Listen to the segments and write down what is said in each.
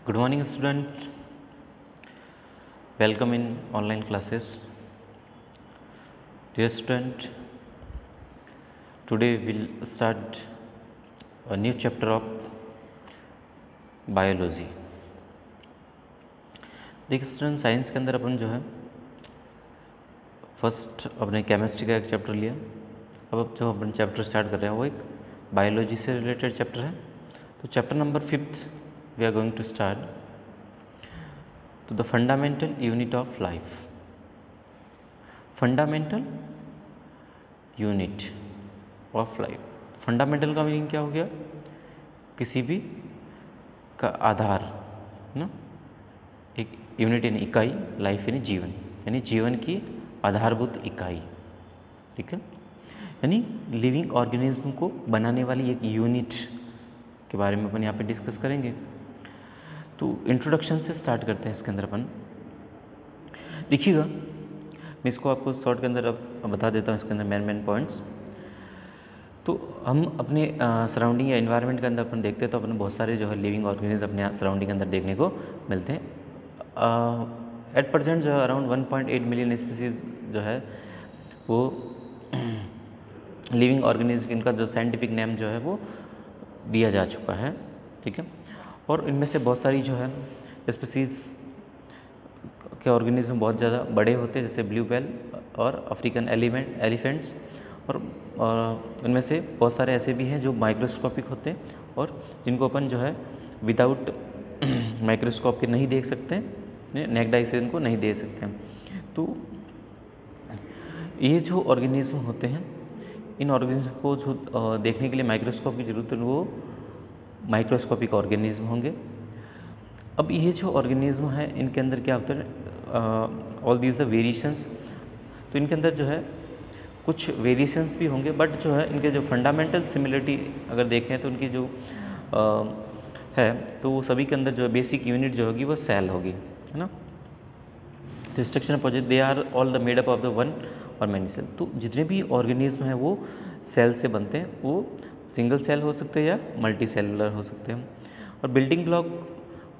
Good morning, student. Welcome in online classes. Dear student, today we'll start a new chapter of biology. देखिए student, science के अंदर अपन जो है first अपने chemistry का एक चैप्टर लिया। अब जो अपन चैप्टर स्टार्ट कर रहे हैं वो एक बायोलॉजी से रिलेटेड चैप्टर है। तो chapter number 5 we are going to start तो the fundamental unit of life. Fundamental unit of life, fundamental का मीनिंग क्या हो गया? किसी भी का आधार ना, एक यूनिट यानी इकाई, लाइफ यानी जीवन, यानी जीवन की आधारभूत इकाई। ठीक है, यानी लिविंग ऑर्गेनिज्म को बनाने वाली एक यूनिट के बारे में अपन यहाँ पे डिस्कस करेंगे। तो इंट्रोडक्शन से स्टार्ट करते हैं। इसके अंदर अपन देखिएगा, मैं इसको आपको शॉर्ट के अंदर अब बता देता हूँ। इसके अंदर मेन पॉइंट्स तो हम अपने सराउंडिंग या इन्वायरमेंट के अंदर अपन देखते हैं तो अपन बहुत सारे जो है लिविंग ऑर्गेनिज्म अपने सराउंडिंग के अंदर देखने को मिलते हैं। एट प्रेजेंट जो है अराउंड 1.8 मिलियन स्पीसीज जो है वो लिविंग ऑर्गेनिज्म, इनका जो साइंटिफिक नेम जो है वो दिया जा चुका है। ठीक है, और इनमें से बहुत सारी जो है स्पीसीज के ऑर्गेनिज्म बहुत ज़्यादा बड़े होते हैं, जैसे ब्लू व्हेल और अफ्रीकन एलिफेंट्स, और इनमें से बहुत सारे ऐसे भी हैं जो माइक्रोस्कोपिक होते हैं और जिनको अपन जो है विदाउट माइक्रोस्कोप के नहीं देख सकते, नेक्ड आई से इनको नहीं देख सकते हैं। तो ये जो ऑर्गेनिज्म होते हैं, इन ऑर्गेनिज्म को जो देखने के लिए माइक्रोस्कोप की ज़रूरत है वो माइक्रोस्कोपिक ऑर्गेनिज्म होंगे। अब ये जो ऑर्गेनिज्म है इनके अंदर क्या होता है, ऑल दीज द वेरिएशंस, तो इनके अंदर जो है कुछ वेरिएशंस भी होंगे, बट जो है इनके जो फंडामेंटल सिमिलरिटी अगर देखें तो उनकी जो है तो वो सभी के अंदर जो है बेसिक यूनिट जो होगी वो सेल होगी, है ना। तो structure project they are all the made up of the one और मैनी सेल। तो जितने भी ऑर्गेनिज्म हैं वो सेल से बनते हैं, वो सिंगल सेल हो सकते हैं या मल्टी सेलुलर हो सकते हैं। और बिल्डिंग ब्लॉक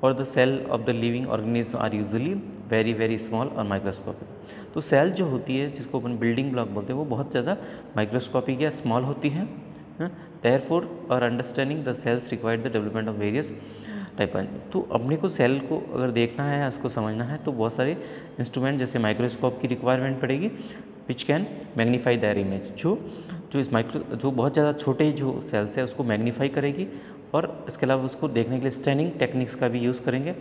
और the cell of the living organism are usually very very small और माइक्रोस्कोपिक। तो सेल जो होती है जिसको अपन बिल्डिंग ब्लॉक बोलते हैं वो बहुत ज़्यादा माइक्रोस्कोपिक या स्मॉल होती है। देयरफॉर और understanding the cells required the development of various type. तो अपने को सेल को अगर देखना है, उसको समझना है तो बहुत सारे इंस्ट्रूमेंट जैसे माइक्रोस्कोप की रिक्वायरमेंट पड़ेगी, which can magnify there image. जो बहुत ज़्यादा छोटे जो सेल्स है उसको मैग्नीफाई करेगी, और इसके अलावा उसको देखने के लिए स्टैनिंग टेक्निक्स का भी यूज़ करेंगे।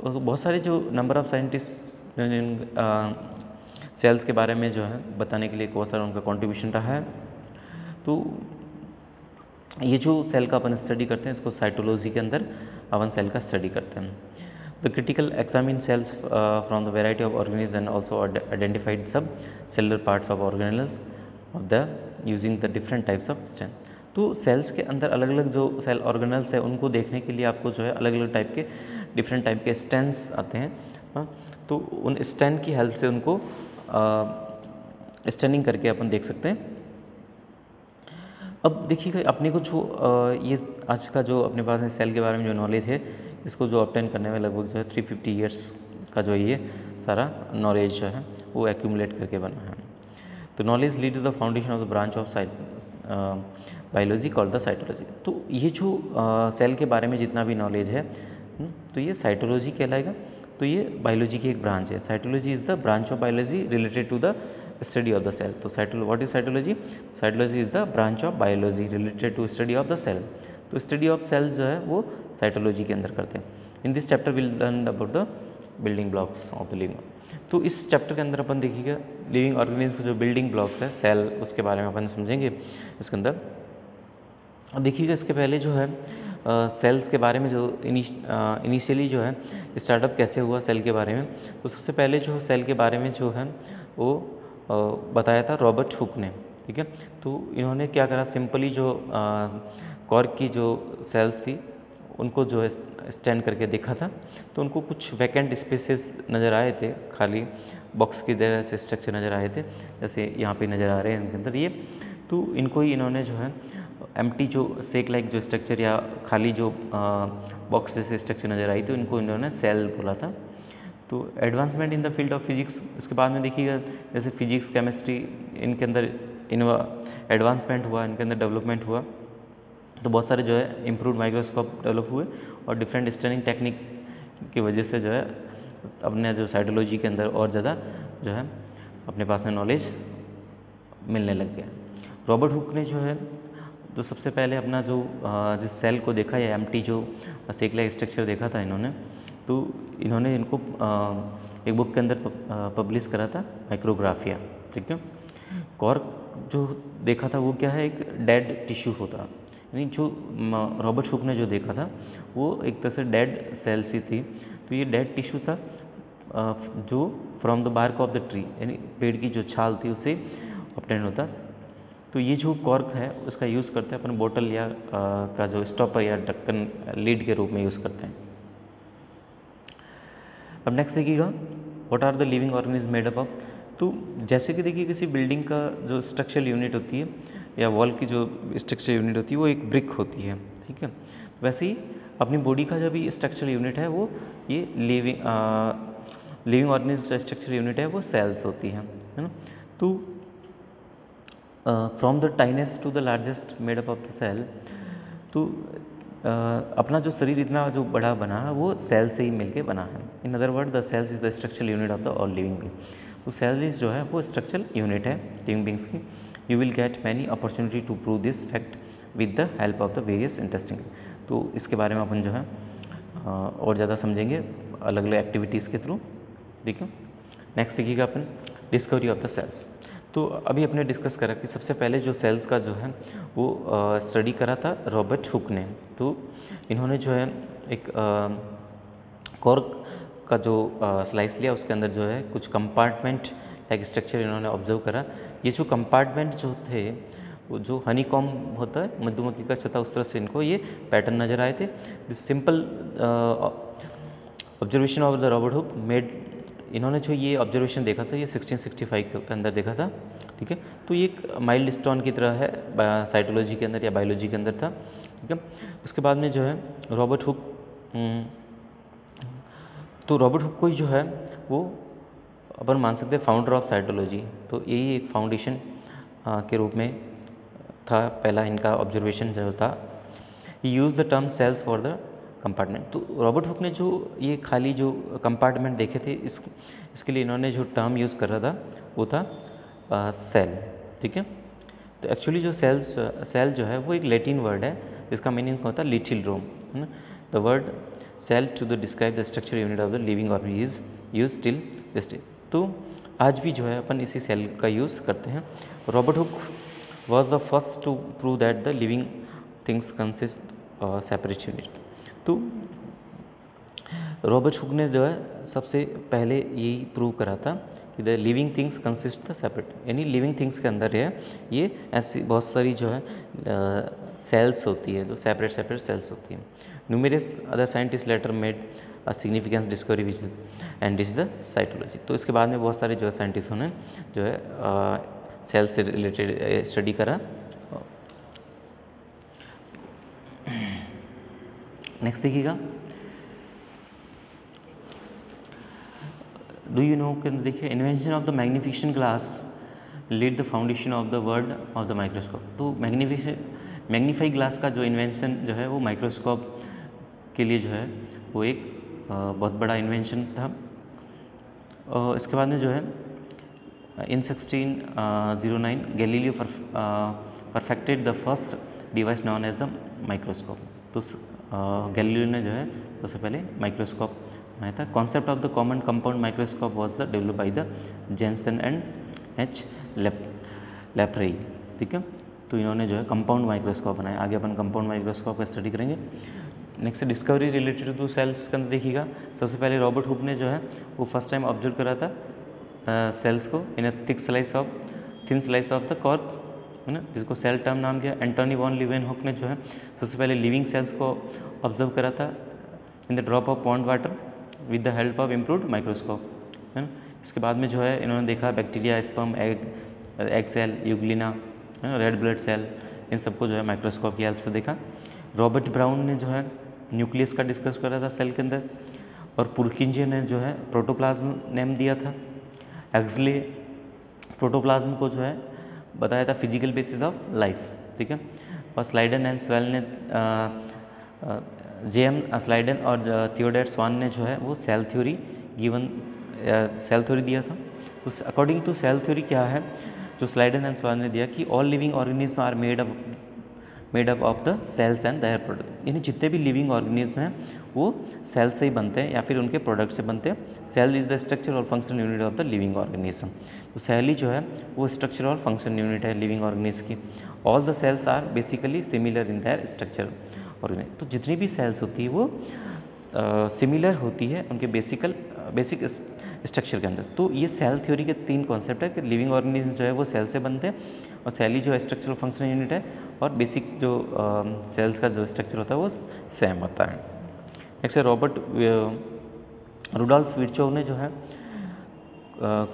बहुत सारे जो नंबर ऑफ साइंटिस्ट सेल्स के बारे में जो है बताने के लिए बहुत सारा उनका कॉन्ट्रीब्यूशन रहा है। तो ये जो सेल का अपन स्टडी करते हैं इसको साइटोलॉजी के अंदर अपन सेल का स्टडी करते हैं। The critical examine cells from the variety of organism and also identified subcellular parts of organelles of the using the different types of stain. तो सेल्स के अंदर अलग अलग जो सेल ऑर्गेनल्स है उनको देखने के लिए आपको जो है अलग अलग टाइप के डिफरेंट टाइप के स्टेन्स आते हैं। तो उन स्टेन की हेल्प से उनको स्टेनिंग करके अपन देख सकते हैं। अब देखिएगा, अपने को जो ये आज का जो अपने पास है सेल के बारे में जो नॉलेज है इसको जो ऑब्टेन करने में लगभग जो है 350 ईयर्स का जो ये सारा नॉलेज जो है वो एक्यूमुलेट करके बना है। तो knowledge lead to the foundation of the branch of biology called the cytology. तो ये जो सेल के बारे में जितना भी नॉलेज है तो ये साइटोलॉजी कहलाएगा। तो ये बायोलॉजी की एक ब्रांच है। Cytology is the branch of biology related to the study of the cell. तो what is cytology? Cytology is the branch of biology related to study of the cell. तो study of cells जो है वो cytology के अंदर करते हैं। In this chapter will learn about the building blocks of the living. तो इस चैप्टर के अंदर अपन देखिएगा लिविंग ऑर्गेनिज्म जो बिल्डिंग ब्लॉक्स है सेल, उसके बारे में अपन समझेंगे इसके अंदर। अब देखिएगा इसके पहले जो है सेल्स के बारे में जो इनिशियली जो है स्टार्टअप कैसे हुआ सेल के बारे में, तो सबसे पहले जो सेल के बारे में जो है वो बताया था रॉबर्ट हुक ने। ठीक है, तो इन्होंने क्या करा, सिंपली जो कॉर्क की जो सेल्स थी उनको जो है स्टैंड करके देखा था, तो उनको कुछ वैकेंट स्पेसेस नज़र आए थे, खाली बॉक्स की तरह से स्ट्रक्चर नज़र आए थे, जैसे यहाँ पे नज़र आ रहे हैं इनके अंदर ये। तो इनको ही इन्होंने जो है एम्प्टी जो सेक लाइक जो स्ट्रक्चर या खाली जो बॉक्स जैसे स्ट्रक्चर नज़र आई, तो इनको इन्होंने सेल बोला था। तो advancement in the field of physics, इसके बाद में देखिएगा जैसे फिजिक्स केमिस्ट्री इनके अंदर एडवांसमेंट हुआ, इनके अंदर डेवलपमेंट हुआ, तो बहुत सारे जो है इम्प्रूव्ड माइक्रोस्कोप डेवलप हुए और डिफरेंट स्टैंडिंग टेक्निक की वजह से जो है अपने जो साइटोलॉजी के अंदर और ज़्यादा जो है अपने पास में नॉलेज मिलने लग गया। रॉबर्ट हुक ने जो है तो सबसे पहले अपना जो जिस सेल को देखा या एम्प्टी जो सेक लाइक स्ट्रक्चर देखा था इन्होंने, तो इन्होंने इनको एक बुक के अंदर पब्लिश करा था, माइक्रोग्राफिया। ठीक है, कॉर्क जो देखा था वो क्या है, एक डेड टिश्यू होता, यानी जो रॉबर्ट हुक ने जो देखा था वो एक तरह से डेड सेल सी थी। तो ये डेड टिश्यू था जो from the bark of the tree, यानी पेड़ की जो छाल थी उससे ऑब्टेन होता। तो ये जो कॉर्क है उसका यूज़ करते हैं अपन बोतल या का जो स्टॉपर या ढक्कन लीड के रूप में यूज़ करते हैं। अब नेक्स्ट देखिएगा, what are the living organism made up of. तो जैसे कि देखिए किसी बिल्डिंग का जो स्ट्रक्चरल यूनिट होती है या वॉल की जो स्ट्रक्चर यूनिट होती है वो एक ब्रिक होती है। ठीक है, वैसे ही अपनी बॉडी का जो भी स्ट्रक्चरल यूनिट है वो ये लिविंग ऑर्गेनिज्म का स्ट्रक्चरल यूनिट है वो सेल्स होती है ना। तो from the tiniest to the largest made up of the cell. तो अपना जो शरीर इतना जो बड़ा बना है वो सेल से ही मिलके बना है। In other word the cells is the structural unit of the all living being. तो सेल्स जो है वो स्ट्रक्चरल यूनिट है लिविंग बीइंग्स की। You will get many opportunity to prove this fact with the help of the various interesting. तो इसके बारे में अपन जो है और ज़्यादा समझेंगे अलग अलग एक्टिविटीज़ के थ्रू। ठीक है, नेक्स्ट देखिएगा अपन डिस्कवरी ऑफ द सेल्स। तो अभी अपने डिस्कस करा कि सबसे पहले जो सेल्स का जो है वो स्टडी करा था रॉबर्ट हुक ने। तो इन्होंने जो है एक कॉर्क का जो स्लाइस लिया, उसके अंदर जो है कुछ कंपार्टमेंट लाइक स्ट्रक्चर इन्होंने ऑब्जर्व करा। ये जो कंपार्टमेंट जो थे वो जो हनी कॉम होता है, मधुमक्खी का छत्ता, उस तरह से इनको ये पैटर्न नज़र आए थे। This simple observation of the Robert Hooke made, इन्होंने जो ये ऑब्जर्वेशन देखा था ये 1665 के अंदर देखा था। ठीक है, तो ये एक माइल्ड स्टोन की तरह है साइटोलॉजी के अंदर या बायोलॉजी के अंदर था। ठीक है, उसके बाद में जो है रॉबर्ट हुक, तो रॉबर्ट हुक को जो है वो अपन मान सकते हैं फाउंडर ऑफ साइटोलॉजी। तो यही एक फाउंडेशन के रूप में था पहला इनका ऑब्जर्वेशन जो था। He use the term cells for the compartment. तो रॉबर्ट हुक ने जो ये खाली जो कंपार्टमेंट देखे थे इसके लिए इन्होंने जो टर्म यूज़ कर रहा था वो था सेल। ठीक है, तो एक्चुअली जो सेल जो है वो एक लैटिन वर्ड है जिसका मीनिंग होता है लिटिल रूम, है ना। The word cell to the describe the structure unit of the living organism is use till this day. तो आज भी जो है अपन इसी सेल का यूज़ करते हैं। Robert Hooke was the first to prove that the living things consist separate unit. तो रॉबर्ट हुक ने जो है सबसे पहले यही प्रूव करा था कि the living things consist the separate, यानी लिविंग थिंग्स के अंदर है ये ऐसी बहुत सारी जो है सेल्स होती है जो सेपरेट सेल्स होती हैं। Numerous other scientist later made a significance discovery which and this is the cytology. तो इसके बाद में बहुत सारे जो है साइंटिस्टों ने जो है सेल से रिलेटेड स्टडी करा। नेक्स्ट देखिएगा, डू यू नो कि देखिए invention of the magnification glass led the foundation of the word of the microscope. तो मैग्नीफाई ग्लास का जो इन्वेंशन जो है वो माइक्रोस्कोप के लिए जो है वो एक बहुत बड़ा इन्वेंशन था। इसके बाद में जो है in 1609 Galileo perfected the first device known as the microscope. तो गैलीलियो ने जो है सबसे पहले माइक्रोस्कोप बनाया था। Concept of the common compound microscope was the develop by the Janssen and H Lippershey. ठीक है, तो इन्होंने जो है कंपाउंड माइक्रोस्कोप बनाया। आगे अपन कंपाउंड माइक्रोस्कोप का स्टडी करेंगे। Next discovery related to cells के अंदर देखिएगा, सबसे पहले रॉबर्ट हुक ने जो है वो फर्स्ट टाइम ऑब्जर्व करा था सेल्स को in a thin slice of the cork, है ना, जिसको सेल टर्म नाम दिया। एंटोनी वॉन लीवेनहुक ने जो है सबसे पहले लिविंग सेल्स को ऑब्जर्व करा था in the drop of pond water with the help of improved microscope, है ना। इसके बाद में जो है इन्होंने देखा bacteria, sperm, egg cell, euglena, है ना, रेड ब्लड सेल, इन सबको जो है माइक्रोस्कोप की हेल्प से देखा। रॉबर्ट ब्राउन ने जो है न्यूक्लियस का डिस्कस करा था सेल के अंदर, और पुरकिंजे ने जो है प्रोटोप्लाज्म नेम दिया था। एक्सले प्रोटोप्लाज्म को जो है बताया था फिजिकल बेसिस ऑफ लाइफ, ठीक है। और स्लाइडन एंड स्वेल ने जेएम स्लाइडन और थियोडोर स्वान ने जो है वो सेल थ्योरी सेल थ्योरी दिया था। तो अकॉर्डिंग टू सेल थ्योरी क्या है जो स्लाइडन एंड स्वान ने दिया कि all living organism are made up of the cells and their product, यानी जितने भी लिविंग ऑर्गेनिज्म हैं वो सेल से ही बनते हैं या फिर उनके प्रोडक्ट से बनते हैं। सेल इज़ द स्ट्रक्चर और functional unit of the living organism. तो सेल ही जो है वो स्ट्रक्चर और फंक्शन यूनिट है लिविंग ऑर्गेनिज्म की। All the cells are basically similar in their structure organism. तो जितनी भी सेल्स होती है वो सिमिलर होती है उनके बेसिक स्ट्रक्चर के अंदर। तो ये सेल थ्योरी के 3 कॉन्सेप्ट है कि लिविंग ऑर्गेनिज्म जो है वो सेल से बनते हैं, और सेल ही जो है स्ट्रक्चर और फंक्शनल यूनिट है, और बेसिक जो सेल्स का जो स्ट्रक्चर होता है वो सेम होता है। नेक्स्ट है रुडोल्फ विर्चोव ने जो है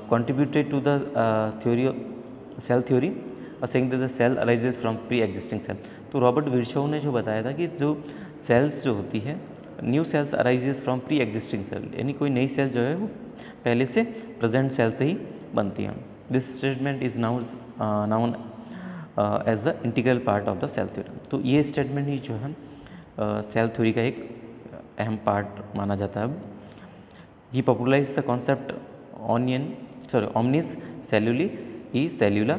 contributed to the theory of cell theory, saying that the cell arises from pre-existing cell। तो रॉबर्ट विर्चोव ने जो बताया था कि जो सेल्स जो होती है new cells arises from pre existing cell, यानी कोई नई सेल जो है वो पहले से प्रेजेंट सेल से ही बनती है। This statement is known as the integral part of the cell theory. तो ये स्टेटमेंट ही जो है सेल थ्योरी का एक अहम पार्ट माना जाता है। He popularise the concept omnis celluli e cellula,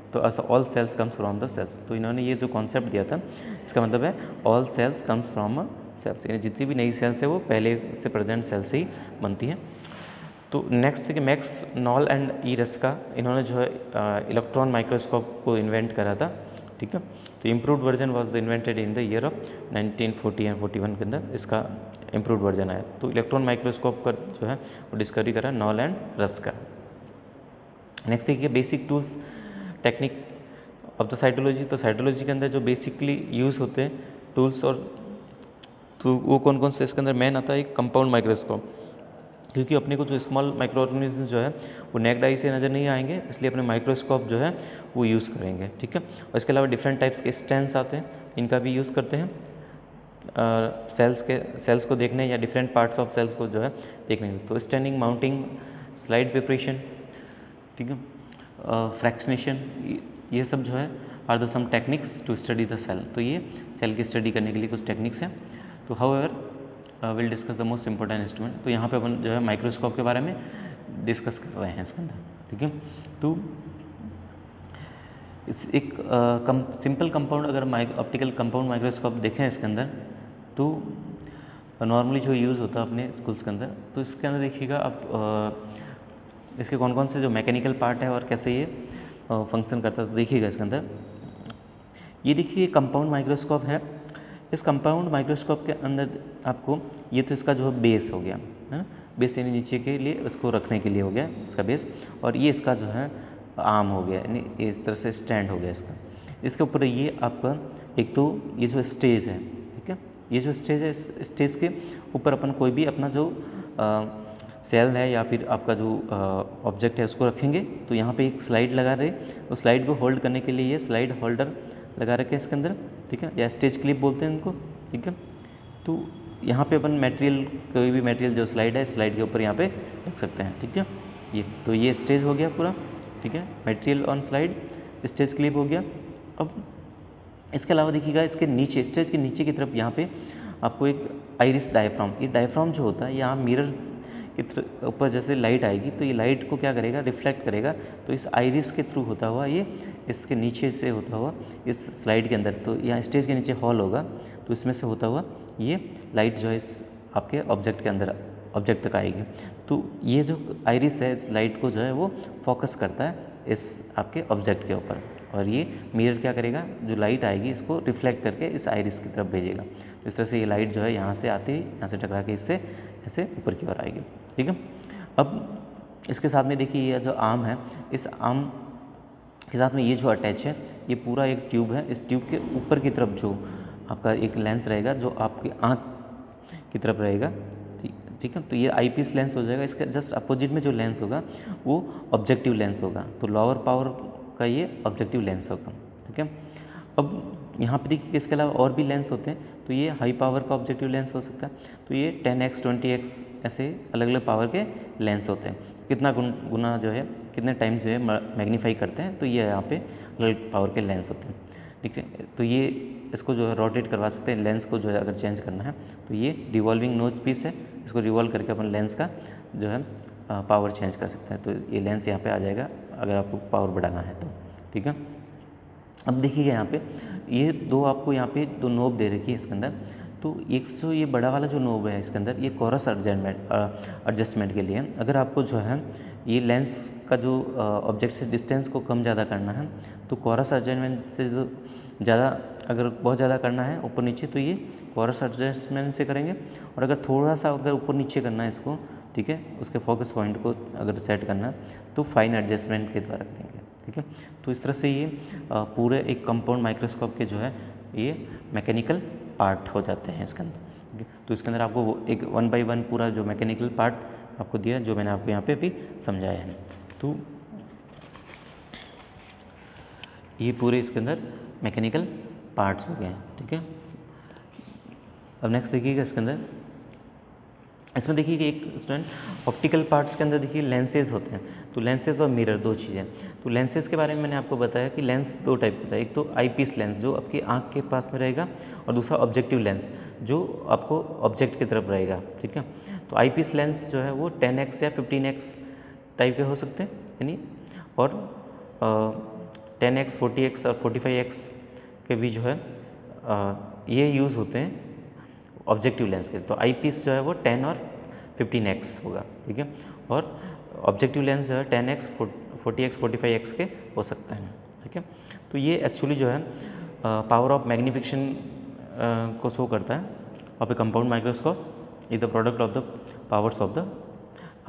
तो all cells comes from the cells. तो इन्होंने ये जो कॉन्सेप्ट दिया था इसका मतलब है all cells comes from cells, यानी जितनी भी नई सेल्स है वो पहले से प्रेजेंट सेल से ही बनती हैं। तो नेक्स्ट देखिए max knoll and E Ruska, इन्होंने जो है इलेक्ट्रॉन माइक्रोस्कोप को इन्वेंट करा था, ठीक है। तो improved version was invented in the year of 1940 and 41 के अंदर इसका इम्प्रूव्ड वर्जन आया। तो इलेक्ट्रॉन माइक्रोस्कोप का जो है वो डिस्कवरी करा नॉल एंड रस्का। नेक्स्ट देखिए basic tools technique of the cytology. तो साइटोलॉजी के अंदर जो बेसिकली यूज़ होते हैं टूल्स, और तो वो कौन कौन से इसके अंदर मेन आता है एक कंपाउंड माइक्रोस्कोप, क्योंकि अपने को जो स्मॉल माइक्रो ऑर्गेनिज्म जो है वो नेक्ड आई से नज़र नहीं आएंगे, इसलिए अपने माइक्रोस्कोप जो है वो यूज़ करेंगे, ठीक है। और इसके अलावा डिफरेंट टाइप्स के स्टेंस आते हैं, इनका भी यूज़ करते हैं सेल्स को देखने या डिफरेंट पार्ट्स ऑफ सेल्स को जो है देखने के। तो स्टैंडिंग, माउंटिंग, स्लाइड प्रिपरेशन, ठीक है, फ्रैक्शनेशन, ये सब जो है are the some techniques to study the cell. तो ये सेल की स्टडी करने के लिए कुछ टेक्निक्स हैं। तो however will discuss the most important instrument. तो यहाँ पे अपन जो है माइक्रोस्कोप के बारे में डिस्कस कर रहे हैं इसके अंदर, ठीक है। तो इस एक सिंपल कंपाउंड अगर ऑप्टिकल कंपाउंड माइक्रोस्कोप देखें इसके अंदर, तो नॉर्मली जो यूज़ होता है अपने स्कूल्स के अंदर, तो इसके अंदर देखिएगा आप इसके कौन कौन से जो मैकेनिकल पार्ट है और कैसे ये फंक्शन करता है। तो देखिएगा इसके अंदर ये देखिए कंपाउंड माइक्रोस्कोप है। इस कंपाउंड माइक्रोस्कोप के अंदर आपको ये तो इसका जो बेस हो गया है ना, बेस यानी नीचे के लिए उसको रखने के लिए हो गया इसका बेस, और ये इसका जो है आर्म हो गया, यानी इस तरह से स्टैंड हो गया इसका। इसके ऊपर ये आपका एक तो ये जो स्टेज है, ठीक है, ये जो स्टेज है इस स्टेज के ऊपर अपन कोई भी अपना जो सेल है या फिर आपका जो ऑब्जेक्ट है उसको रखेंगे। तो यहाँ पे एक स्लाइड लगा रहे, उस स्लाइड को होल्ड करने के लिए ये स्लाइड होल्डर लगा रखे हैं इसके अंदर, ठीक है, या स्टेज क्लिप बोलते हैं इनको, ठीक है। तो यहाँ पे अपन मटेरियल, कोई भी मटेरियल जो स्लाइड है स्लाइड के ऊपर यहाँ पे रख सकते हैं, ठीक है। ये तो ये स्टेज हो गया पूरा, ठीक है, material on slide, stage clip हो गया। अब इसके अलावा देखिएगा इसके नीचे, स्टेज के नीचे की तरफ यहाँ पे आपको एक आइरिस डायफ्राम, ये डायफ्राम जो होता है यहाँ मिरर के ऊपर जैसे लाइट आएगी तो ये लाइट को क्या करेगा, रिफ्लेक्ट करेगा। तो इस आइरिस के थ्रू होता हुआ ये इसके नीचे से होता हुआ इस स्लाइड के अंदर, तो यहाँ स्टेज के नीचे हॉल होगा, तो इसमें से होता हुआ ये लाइट जो है इस आपके ऑब्जेक्ट के अंदर, ऑब्जेक्ट तक आएगी। तो ये जो आइरिस है इस लाइट को जो है वो फोकस करता है इस आपके ऑब्जेक्ट के ऊपर, और ये मिरर क्या करेगा, जो लाइट आएगी इसको रिफ्लेक्ट करके इस आइरिस की तरफ भेजेगा। तो इस तरह से ये लाइट जो है यहाँ से आती है, यहाँ से टकरा के इससे ऐसे ऊपर की ओर आएगी, ठीक है। अब इसके साथ में देखिए ये जो आर्म है, इस आर्म के साथ में ये जो अटैच है, ये पूरा एक ट्यूब है। इस ट्यूब के ऊपर की तरफ जो आपका एक लेंस रहेगा जो आपकी आँख की तरफ रहेगा, ठीक है। तो ये आईपीस लेंस हो जाएगा। इसके जस्ट अपोजिट में जो लेंस होगा वो ऑब्जेक्टिव लेंस होगा, तो लोअर पावर का ये ऑब्जेक्टिव लेंस होगा, ठीक है। अब यहाँ पे देखिए इसके अलावा और भी लेंस होते हैं, तो ये हाई पावर का ऑब्जेक्टिव लेंस हो सकता है, तो ये 10x 20x ऐसे अलग अलग पावर के लेंस होते हैं। कितना गुना जो है, कितने टाइम्स जो है मैग्नीफाई करते हैं, तो ये यहाँ पे अलग पावर के लेंस होते हैं, ठीक है। तो ये इसको जो है रोटेट करवा सकते हैं, लेंस को जो है अगर चेंज करना है तो ये रिवॉल्विंग नोज पीस है, इसको रिवॉल्व करके अपन लेंस का जो है पावर चेंज कर सकते हैं। तो ये लेंस यहाँ पे आ जाएगा अगर आपको पावर बढ़ाना है तो, ठीक है। अब देखिएगा यहाँ पे ये दो आपको यहाँ पे दो नोब दे रखी है इसके अंदर, तो एक तो ये बड़ा वाला जो नोब है इसके अंदर ये कोरस एडजस्टमेंट के लिए। अगर आपको जो है ये लेंस का जो ऑब्जेक्ट से डिस्टेंस को कम ज़्यादा करना है तो कोरस एडजस्टमेंट से जो ज़्यादा, अगर बहुत ज़्यादा करना है ऊपर नीचे तो ये कोरस एडजस्टमेंट से करेंगे, और अगर थोड़ा सा अगर ऊपर नीचे करना है इसको, ठीक है, उसके फोकस पॉइंट को अगर सेट करना है तो फाइन एडजस्टमेंट के द्वारा करेंगे, ठीक है। तो इस तरह से ये पूरे एक कंपाउंड माइक्रोस्कोप के जो है ये मैकेनिकल पार्ट हो जाते हैं इसके अंदर, ठीक है। तो इसके अंदर आपको एक 1 बाय 1 पूरा जो मैकेनिकल पार्ट आपको दिया, जो मैंने आपको यहाँ पे भी समझाया है। तो ये पूरे इसके अंदर मैकेनिकल पार्ट्स हो गए हैं, ठीक है। अब नेक्स्ट देखिएगा इसके अंदर, इसमें देखिए कि एक स्टूडेंट ऑप्टिकल पार्ट्स के अंदर देखिए लेंसेज होते हैं, तो लेंसेज और मिरर दो चीज़ें। तो लेंसेज के बारे में मैंने आपको बताया कि लेंस दो टाइप होता है, एक तो आई पीस लेंस जो आपकी आँख के पास में रहेगा, और दूसरा ऑब्जेक्टिव लेंस जो आपको ऑब्जेक्ट की तरफ रहेगा, ठीक है। तो आई पीस लेंस जो है वो 10x या 15x टाइप के हो सकते हैं, यानी और 10x 40x और 45x के भी जो है ये यूज़ होते हैं ऑब्जेक्टिव लेंस के। तो आई पीस जो है वो 10 और 15x होगा, ठीक है, और ऑब्जेक्टिव लेंस जो है 10x 40x 45x के हो सकते हैं, ठीक है। तो ये एक्चुअली जो है पावर ऑफ मैग्नीफिकेशन को शो करता है of a compound microscope is the product of the powers of the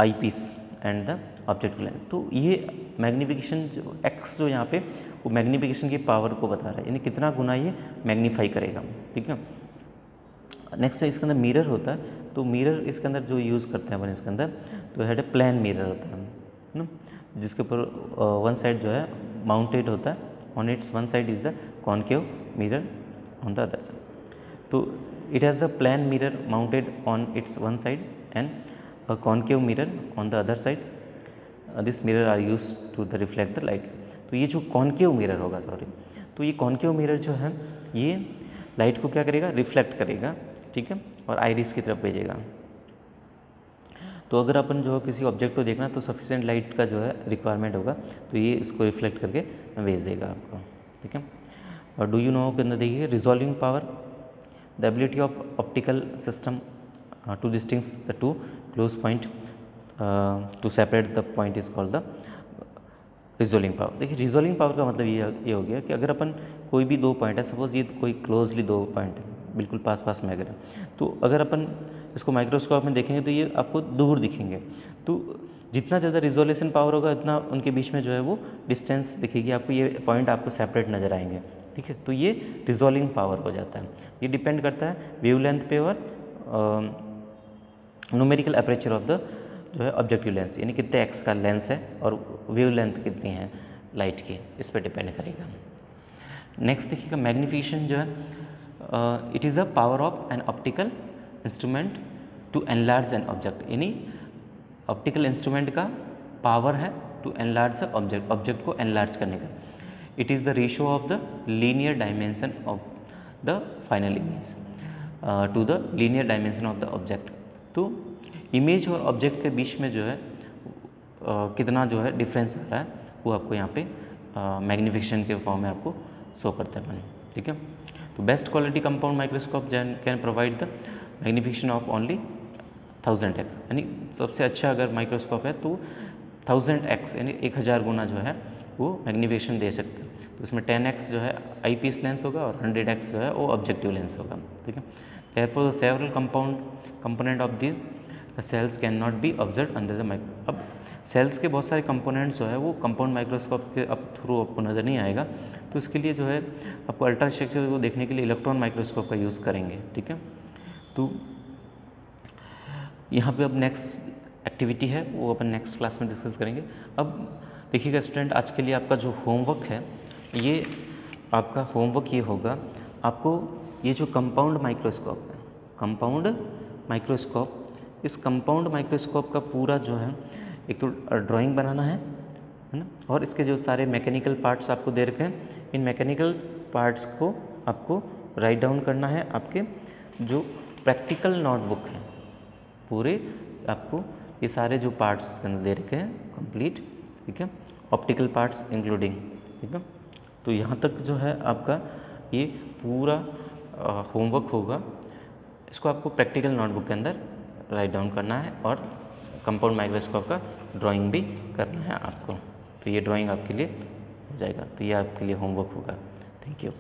eyepiece and the objective lens. तो ये मैग्नीफिकेशन जो x जो यहाँ पे वो मैग्नीफिकेशन की पावर को बता रहा है, यानी कितना गुना ये मैग्नीफाई करेगा, ठीक है। नेक्स्ट है इसके अंदर मिरर होता है, तो मिरर इसके अंदर जो यूज़ करते हैं अपन इसके अंदर, तो हेड प्लेन मिरर होता है ना, जिसके ऊपर वन साइड जो है माउंटेड होता है, on its one side is the concave mirror on the other side. तो it has the plane mirror mounted on its one side and a concave mirror on the other side. This mirror are used to the reflect the light. तो ये जो concave mirror होगा, sorry, तो ये concave mirror जो है ये light को क्या करेगा, रिफ्लेक्ट करेगा, ठीक है, और आइरिस की तरफ भेजेगा। तो अगर अपन जो किसी ऑब्जेक्ट को देखना तो सफिशिएंट लाइट का जो है रिक्वायरमेंट होगा, तो ये इसको रिफ्लेक्ट करके भेज देगा आपको, ठीक है। और डू यू नो के अंदर देखिए resolving power, the ability of optical system to distinguish the two close point to separate the point is called the resolving power। देखिए रिजॉल्विंग पावर का मतलब ये हो गया कि अगर अपन कोई भी दो पॉइंट है, सपोज ये कोई क्लोजली दो पॉइंट है बिल्कुल पास पास में, अगर तो अगर अपन इसको माइक्रोस्कोप में देखेंगे तो ये आपको दूर दिखेंगे, तो जितना ज़्यादा रिजोल्यूशन पावर होगा उतना उनके बीच में जो है वो डिस्टेंस दिखेगी आपको, ये पॉइंट आपको सेपरेट नज़र आएंगे, ठीक है। तो ये रिजॉल्विंग पावर हो जाता है। ये डिपेंड करता है वेवलेंथ पे और न्यूमेरिकल अपर्चर ऑफ द जो है ऑब्जेक्टिव लेंस, यानी कितने एक्स का लेंस है और वेवलेंथ कितनी है लाइट की, इस पर डिपेंड करेगा। नेक्स्ट देखिएगा मैग्नीफिकेशन जो है, it is a power of an optical instrument to enlarge an object, यानी ऑप्टिकल इंस्ट्रूमेंट का पावर है टू एनलार्ज ऑब्जेक्ट, ऑब्जेक्ट को एनलार्ज करने का। It is the ratio of the linear dimension of the final image to the linear dimension of the object. तो image और object के बीच में जो है कितना जो है डिफरेंस आ रहा है वो आपको यहाँ पे मैग्नीफिकेशन के फॉर्म में आपको शो करता है, ठीक है। तो best quality compound microscope can provide the magnification of only 1000x, यानी सबसे अच्छा अगर माइक्रोस्कोप है तो 1000x यानी 1000 गुना जो है वो मैग्नीफिकेशन दे सकते हैं। तो इसमें 10x जो है आई पीस लेंस होगा और 100x जो है वो ऑब्जेक्टिव लेंस होगा, ठीक है। Therefore, several component of the cells cannot be observed under the microscope। अब सेल्स के बहुत सारे कंपोनेंट्स जो है वो कंपाउंड माइक्रोस्कोप के थ्रू आपको नज़र नहीं आएगा, तो इसके लिए जो है आपको अल्ट्रा स्ट्रक्चर को देखने के लिए इलेक्ट्रॉन माइक्रोस्कोप का यूज़ करेंगे, ठीक है। तो यहाँ पे अब नेक्स्ट एक्टिविटी है वो अपन नेक्स्ट क्लास में डिस्कस करेंगे। अब देखिएगा स्टूडेंट, आज के लिए आपका जो होमवर्क है ये आपका होमवर्क ये होगा, आपको ये जो कंपाउंड माइक्रोस्कोप है, कंपाउंड माइक्रोस्कोप, इस कंपाउंड माइक्रोस्कोप का पूरा जो है एक तो ड्राइंग बनाना है ना, और इसके जो सारे मैकेनिकल पार्ट्स आपको दे रखे हैं, इन मैकेनिकल पार्ट्स को आपको राइट डाउन करना है। आपके जो प्रैक्टिकल नोटबुक है, पूरे आपको ये सारे जो पार्ट्स इसके अंदर दे रखे हैं कंप्लीट, ठीक है, ऑप्टिकल पार्ट्स इंक्लूडिंग, ठीक है। तो यहाँ तक जो है आपका ये पूरा होमवर्क होगा, इसको आपको प्रैक्टिकल नोटबुक के अंदर राइट डाउन करना है और कंपाउंड माइक्रोस्कोप का ड्राइंग भी करना है आपको। तो ये ड्राइंग आपके लिए हो जाएगा, तो ये आपके लिए होमवर्क होगा। Thank you.